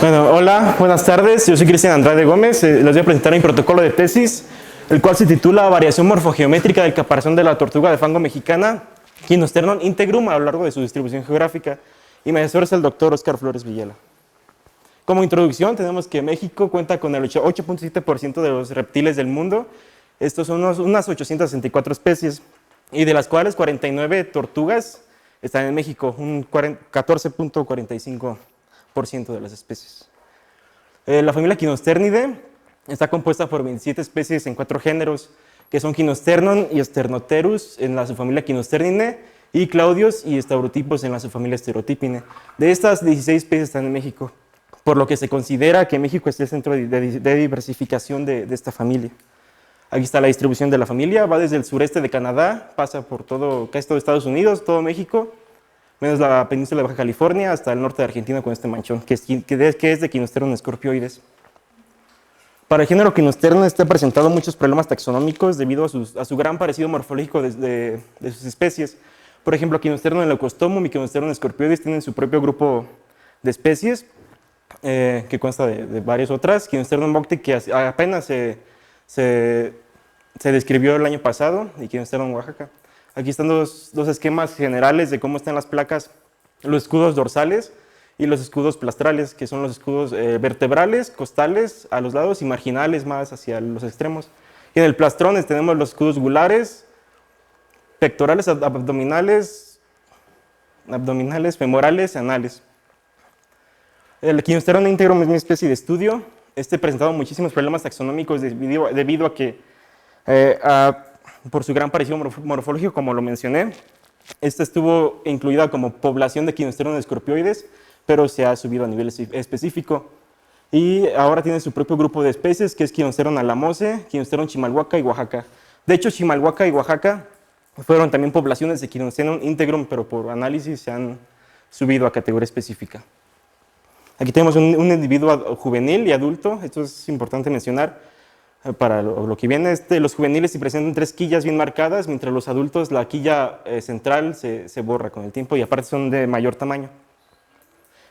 Bueno, hola, buenas tardes. Yo soy Cristian Andrade Gómez. Les voy a presentar mi protocolo de tesis, el cual se titula Variación morfogeométrica del caparazón de la tortuga de fango mexicana, Ginosternon integrum, a lo largo de su distribución geográfica. Y mi asesor es el doctor Oscar Flores Villela. Como introducción, tenemos que México cuenta con el 8.7% de los reptiles del mundo. Estos son unas 864 especies, y de las cuales 49 tortugas están en México, un 14.45% de las especies. La familia Ginosternidae está compuesta por 27 especies en 4 géneros, que son Ginosternon y Sternotherus en la subfamilia Ginosternidae, y Claudius y Staurotipos en la subfamilia Stereotypinae. De estas, 16 especies están en México, por lo que se considera que México es el centro de diversificación de esta familia. Aquí está la distribución de la familia, va desde el sureste de Canadá, pasa por casi todo Estados Unidos, todo México, menos la península de Baja California, hasta el norte de Argentina con este manchón, que es de Ginosternon scorpioides. Para el género Ginosternon está presentado muchos problemas taxonómicos debido a su gran parecido morfológico de sus especies. Por ejemplo, Ginosternon leucostomum y Ginosternon scorpioides tienen su propio grupo de especies, que consta de varias otras. Ginosternon mocti, que apenas se describió el año pasado, y Ginosternon oaxaca. Aquí están dos esquemas generales de cómo están las placas, los escudos dorsales y los escudos plastrales, que son los escudos vertebrales, costales a los lados y marginales más hacia los extremos. Y en el plastrón tenemos los escudos gulares, pectorales, abdominales, femorales y anales. El Ginosternon integrum es mi especie de estudio. Presentado muchísimos problemas taxonómicos debido a que por su gran parecido morfológico, como lo mencioné. Esta estuvo incluida como población de Ginosternon scorpioides, pero se ha subido a nivel específico. Y ahora tiene su propio grupo de especies, que es Ginosternon alamose, Ginosternon chimalhuaca y Oaxaca. De hecho, Chimalhuaca y Oaxaca fueron también poblaciones de Ginosternon integrum, pero por análisis se han subido a categoría específica. Aquí tenemos un individuo juvenil y adulto. Esto es importante mencionar. Para lo que viene, los juveniles se presentan 3 quillas bien marcadas, mientras los adultos la quilla central se borra con el tiempo y aparte son de mayor tamaño.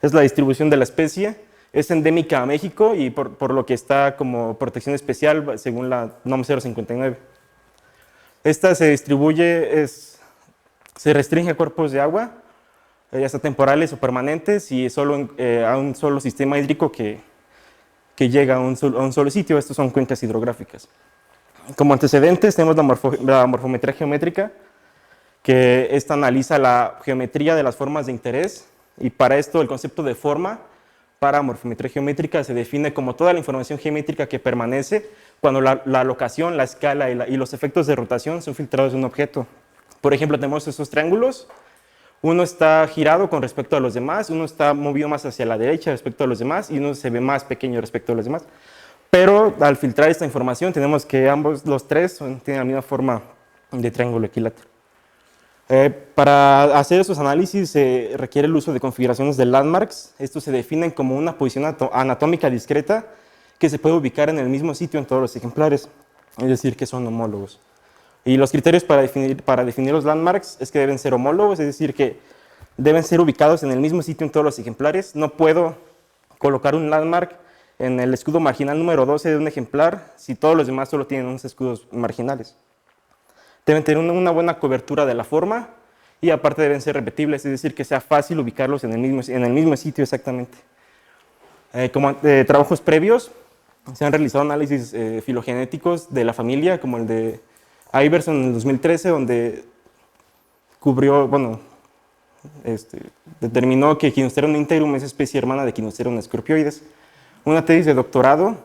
Es la distribución de la especie, es endémica a México y por lo que está como protección especial según la NOM 059. Esta se distribuye, se restringe a cuerpos de agua, ya sea temporales o permanentes, y solo a un solo sistema hídrico que llega a un solo sitio. Estos son cuencas hidrográficas. Como antecedentes tenemos la morfometría geométrica, que esta analiza la geometría de las formas de interés, y para esto el concepto de forma para morfometría geométrica se define como toda la información geométrica que permanece cuando la locación, la escala y los efectos de rotación son filtrados de un objeto. Por ejemplo, tenemos esos triángulos. Uno está girado con respecto a los demás, uno está movido más hacia la derecha respecto a los demás y uno se ve más pequeño respecto a los demás. Pero al filtrar esta información tenemos que los tres tienen la misma forma de triángulo equilátero. Para hacer esos análisis se requiere el uso de configuraciones de landmarks. Estos se definen como una posición anatómica discreta que se puede ubicar en el mismo sitio en todos los ejemplares, es decir, que son homólogos. Y los criterios para definir los landmarks es que deben ser homólogos, es decir, que deben ser ubicados en el mismo sitio en todos los ejemplares. No puedo colocar un landmark en el escudo marginal número 12 de un ejemplar si todos los demás solo tienen unos escudos marginales. Deben tener una buena cobertura de la forma y aparte deben ser repetibles, es decir, que sea fácil ubicarlos en el mismo sitio exactamente. Como trabajos previos, se han realizado análisis filogenéticos de la familia, como el de Iverson en el 2013, donde determinó que Ginosternon integrum es especie hermana de Ginosternon scorpioides. Una tesis de doctorado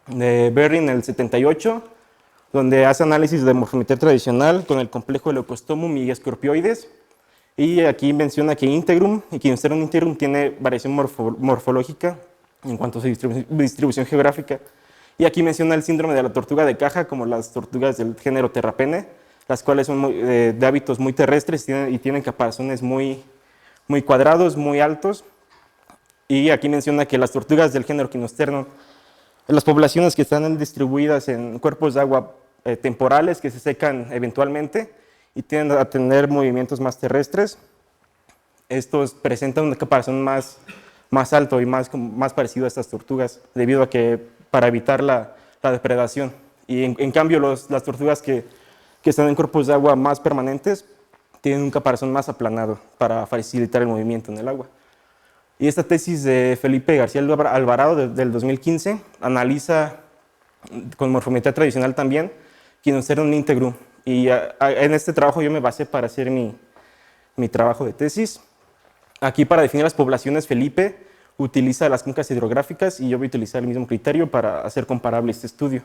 de Berry en el 78, donde hace análisis de morfometría tradicional con el complejo leucostomum y scorpioides, y aquí menciona que integrum y Ginosternon integrum tiene variación morfológica en cuanto a su distribución geográfica. Y aquí menciona el síndrome de la tortuga de caja, como las tortugas del género Terrapene, las cuales son de hábitos muy terrestres y tienen caparazones muy cuadrados, muy altos. Y aquí menciona que las tortugas del género Ginosternon, las poblaciones que están distribuidas en cuerpos de agua temporales que se secan eventualmente y tienden a tener movimientos más terrestres, estos presentan una caparazón más más alto y más parecido a estas tortugas, debido a que para evitar la depredación. Y en cambio, las tortugas que están en cuerpos de agua más permanentes tienen un caparazón más aplanado para facilitar el movimiento en el agua. Y esta tesis de Felipe García Alvarado del 2015 analiza con morfometría tradicional también Quinosteron integrum. Y en este trabajo yo me basé para hacer mi trabajo de tesis. Aquí, para definir las poblaciones, Felipe utiliza las cuencas hidrográficas y yo voy a utilizar el mismo criterio para hacer comparable este estudio.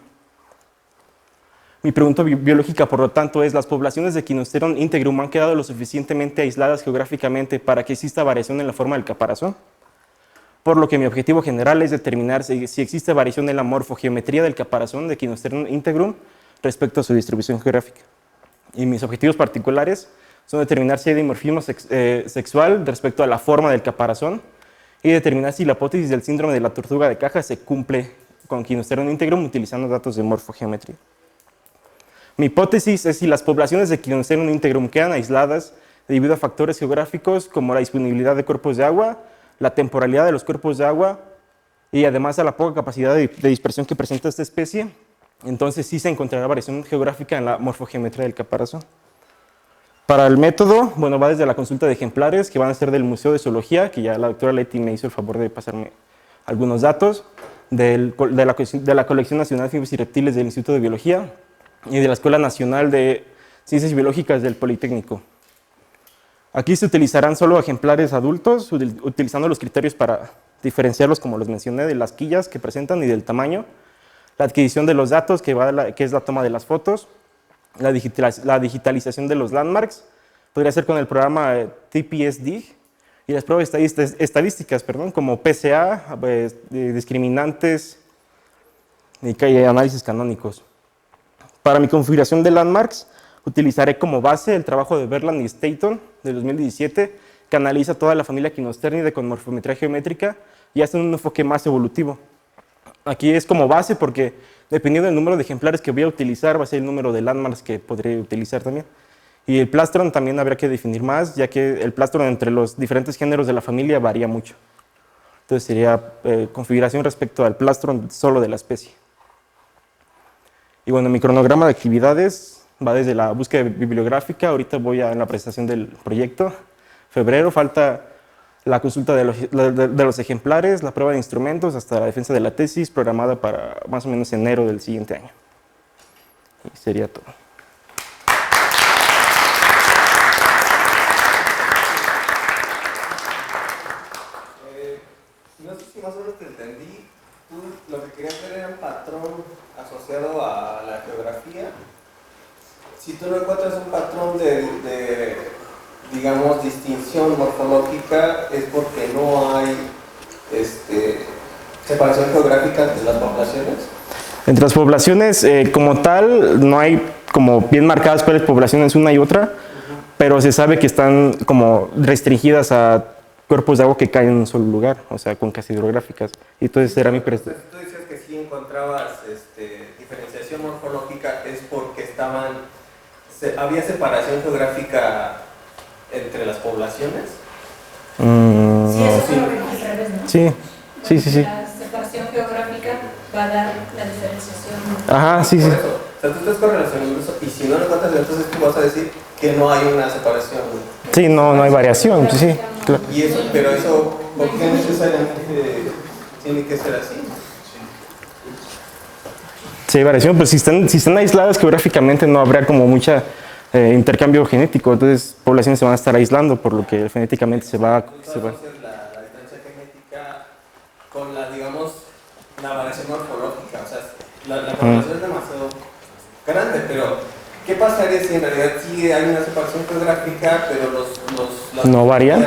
Mi pregunta biológica, por lo tanto, es: ¿las poblaciones de Quinosteron integrum han quedado lo suficientemente aisladas geográficamente para que exista variación en la forma del caparazón? Por lo que mi objetivo general es determinar si existe variación en la morfogeometría del caparazón de Quinosteron integrum respecto a su distribución geográfica. Y mis objetivos particulares son determinar si hay dimorfismo sexual respecto a la forma del caparazón y determinar si la hipótesis del síndrome de la tortuga de caja se cumple con Quinosteron integrum utilizando datos de morfogeometría. Mi hipótesis es si las poblaciones de Quinosteron integrum quedan aisladas debido a factores geográficos como la disponibilidad de cuerpos de agua, la temporalidad de los cuerpos de agua y además a la poca capacidad de dispersión que presenta esta especie, entonces sí se encontrará variación geográfica en la morfogeometría del caparazón. Para el método, bueno, va desde la consulta de ejemplares que van a ser del Museo de Zoología, que ya la doctora Leti me hizo el favor de pasarme algunos datos, de la Colección Nacional de Anfibios y Reptiles del Instituto de Biología y de la Escuela Nacional de Ciencias Biológicas del Politécnico. Aquí se utilizarán solo ejemplares adultos, utilizando los criterios para diferenciarlos, como los mencioné, de las quillas que presentan y del tamaño, la adquisición de los datos, que es la toma de las fotos, la digitalización de los landmarks, podría ser con el programa TPS-DIG, y las pruebas estadísticas, como PCA, discriminantes y análisis canónicos. Para mi configuración de landmarks, utilizaré como base el trabajo de Berland y Staton de 2017, que analiza toda la familia Quinosternide con morfometría geométrica y hace un enfoque más evolutivo. Aquí es como base porque dependiendo del número de ejemplares que voy a utilizar, va a ser el número de landmarks que podré utilizar también. Y el plastron también habría que definir más, ya que el plastron entre los diferentes géneros de la familia varía mucho. Entonces sería configuración respecto al plastron solo de la especie. Y bueno, mi cronograma de actividades va desde la búsqueda bibliográfica. Ahorita voy en la presentación del proyecto. Febrero falta la consulta de los ejemplares, la prueba de instrumentos, hasta la defensa de la tesis, programada para más o menos enero del siguiente año. Y sería todo. No sé si más o menos te entendí. Tú lo que querías ver era un patrón asociado a la geografía. Si tú no encuentras un patrón de digamos, distinción morfológica, es porque no hay separación geográfica entre las poblaciones. Entre las poblaciones, como tal, no hay como bien marcadas cuáles poblaciones una y otra, pero se sabe que están como restringidas a cuerpos de agua que caen en un solo lugar, o sea, cuencas hidrográficas. Y entonces era mi pregunta. Tú dices que si encontrabas diferenciación morfológica es porque había separación geográfica entre las poblaciones. Sí, eso es lo que nos revés, ¿no? Sí. La separación geográfica va a dar la diferenciación. Ajá, sí. Por eso, o sea, tú estás correlacionando eso, y si no lo encuentras, entonces tú vas a decir que no hay una separación. Sí, no hay variación, sí, claro. Y eso, pero eso, ¿por qué necesariamente tiene que ser así? Sí, hay variación, pues si están aisladas geográficamente no habrá como mucha intercambio genético, entonces poblaciones se van a estar aislando, por lo que genéticamente se va. La diferencia genética con digamos, la variación morfológica, o sea, la población es demasiado grande, pero ¿qué pasaría si en realidad sí hay una separación geográfica, pero los ¿No varían?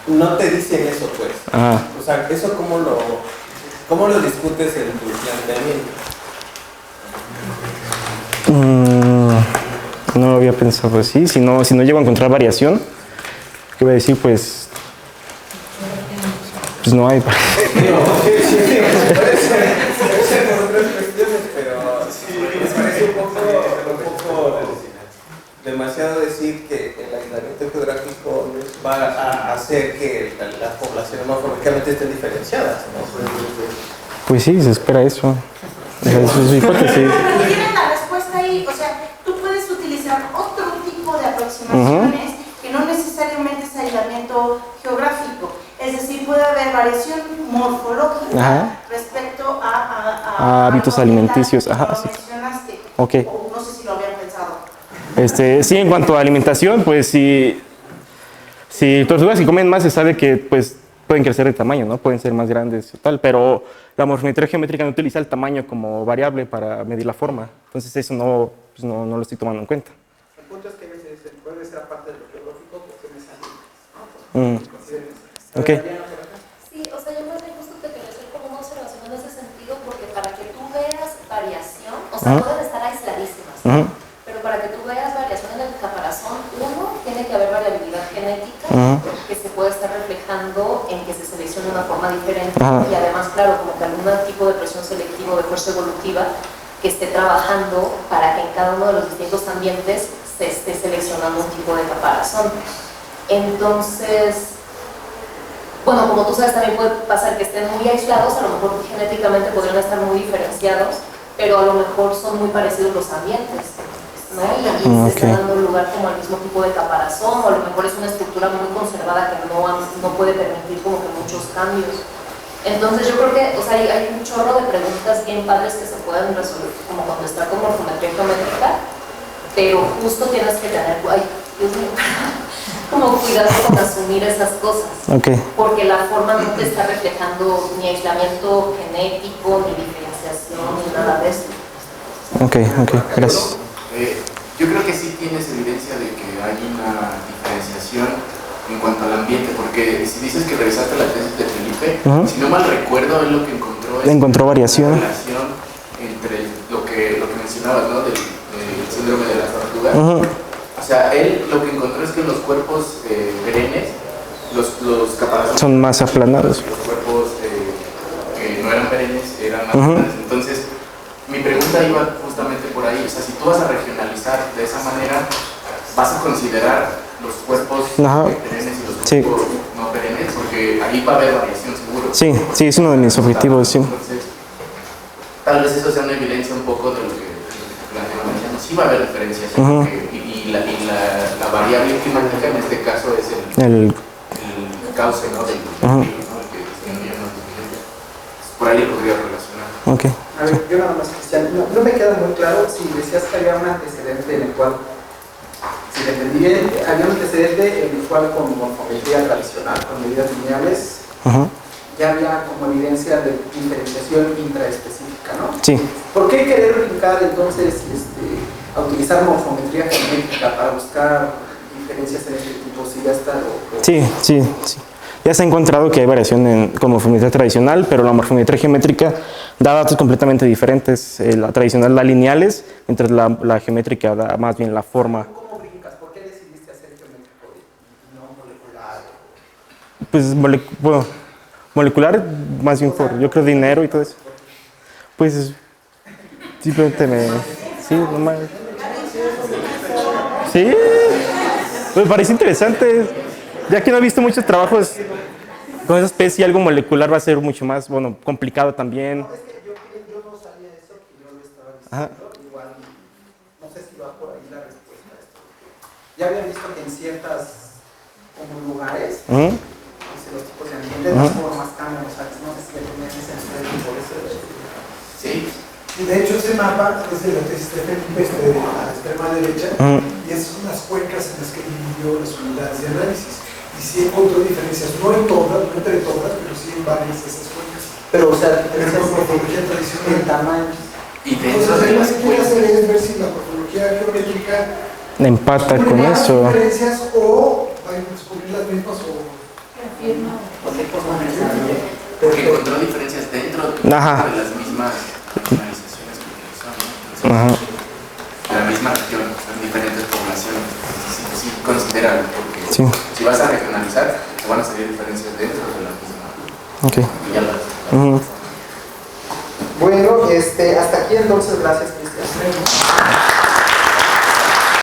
No te dicen eso, pues? Ajá. O sea, ¿eso cómo lo discutes en tu planteamiento? No lo había pensado así. Si no llego a encontrar variación, ¿qué voy a decir? Pues no hay. Puede ser por otras cuestiones, pero me parece un poco demasiado decir que el aislamiento geográfico va a hacer que las poblaciones morfológicamente estén diferenciadas, ¿no? Pues sí, se espera eso. O sea, eso es su hipótesis. Tienen la respuesta ahí, o sea, tú puedes utilizar otro tipo de aproximaciones que no necesariamente es aislamiento geográfico. Es decir, puede haber variación morfológica respecto a hábitos alimenticios. Como Sí. mencionaste. Ok. O no sé si lo habían pensado. Sí, en cuanto a alimentación, pues si tortugas que comen más, se sabe que pues pueden crecer de tamaño, ¿no? Pueden ser más grandes y tal, pero la morfometría geométrica no utiliza el tamaño como variable para medir la forma. Entonces eso pues no lo estoy tomando en cuenta. El punto es que puede ser aparte de lo geográfico, cuestiones alimentarias. Ok. Sí, o sea, yo más bien justo te quería hacer como una observación en ese sentido, porque para que tú veas variación, o sea, pueden estar aisladísimas, ¿no? Pero para que tú veas variación en el caparazón, uno, tiene que haber variabilidad genética que se puede estar reflejando en que se seleccione una forma diferente y además, claro, como que algún tipo de presión selectiva o de fuerza evolutiva que esté trabajando para que en cada uno de los distintos ambientes se esté seleccionando un tipo de caparazón. Entonces, bueno, como tú sabes, también puede pasar que estén muy aislados, a lo mejor genéticamente podrían estar muy diferenciados, pero a lo mejor son muy parecidos los ambientes, ¿no? Y se está dando lugar como al mismo tipo de caparazón, o a lo mejor es una estructura muy conservada que no puede permitir como que muchos cambios. Entonces yo creo que, o sea, hay un chorro de preguntas bien padres que se pueden resolver, como contestar con morfometría geométrica, pero justo tienes que tener, ay, Dios mío, como cuidado con asumir esas cosas, porque la forma no te está reflejando ni aislamiento genético, ni diferenciación, ni nada de eso. Ok, gracias. Yo creo que sí tienes evidencia de que hay una diferenciación en cuanto al ambiente, porque si dices que revisaste la tesis de Felipe, si no mal recuerdo, él lo que encontró variación. Una relación entre lo que mencionabas, ¿no? Del síndrome de las tortugas. O sea, él lo que encontró es que los cuerpos perennes, los caparazones son más aplanados. Los cuerpos que no eran perennes eran más aplanados. Entonces, mi pregunta iba justamente por ahí. O sea, si tú vas a regionalizar de esa manera, vas a considerar los cuerpos perennes y los cuerpos no perennes, porque ahí va a haber variación seguro. Sí, es uno de mis objetivos, sí. Entonces, tal vez eso sea una evidencia un poco de lo que planteaba Mariano. Sí va a haber diferencias, y la variable climática en este caso es el cauce, ¿no? Por ahí lo podría relacionar. A ver, yo nada más, Cristian, no me queda muy claro si decías que había un antecedente en el cual, si le entendí bien, había un antecedente en el cual con morfometría tradicional, con medidas lineales, ya había como evidencia de diferenciación intraespecífica, ¿no? Sí. ¿Por qué querer brincar entonces a utilizar morfometría geométrica para buscar diferencias en este tipo? Si ya está Sí. Ya se ha encontrado que hay variación con morfometría tradicional, pero la morfometría geométrica da datos completamente diferentes. La tradicional da lineales, mientras la geométrica da más bien la forma. ¿Cómo brincas? ¿Por qué decidiste hacer geométrico y no molecular? Pues, molecular, más bien por, yo creo, dinero y todo eso. Pues, simplemente sí, nomás. Sí, me parece interesante. Ya que no he visto muchos trabajos con esa especie, algo molecular va a ser mucho más, complicado también. No, es que yo no sabía eso, que yo lo estaba diciendo. Igual, no sé si va por ahí la respuesta a esto. Ya había visto que en ciertas lugares, los tipos de ambientes, las formas cambian, o sea, no sé si ya tenían ese aspecto por eso. Sí. Y de hecho ese mapa es de la tesis de Felipe, a la extrema derecha, y esas son las cuencas en las que dividió las unidades de análisis. Y sí encontró diferencias, no en todas, no entre todas, pero sí en varias de esas cuencas. Pero, o sea, diferencias en morfología tradicional. En tamaño. Y dentro Entonces, de lo las que quiere hacer es ver si la morfología geométrica empata con eso. diferencias o va a descubrir las mismas o... Porque encontró diferencias dentro de las mismas organizaciones que utilizó, ¿no? De la misma región, en diferentes poblaciones. Sí considera, porque si vas a regionalizar, te van a salir diferencias dentro de la misma. Y ya las Bueno, hasta aquí entonces, gracias, Cristian.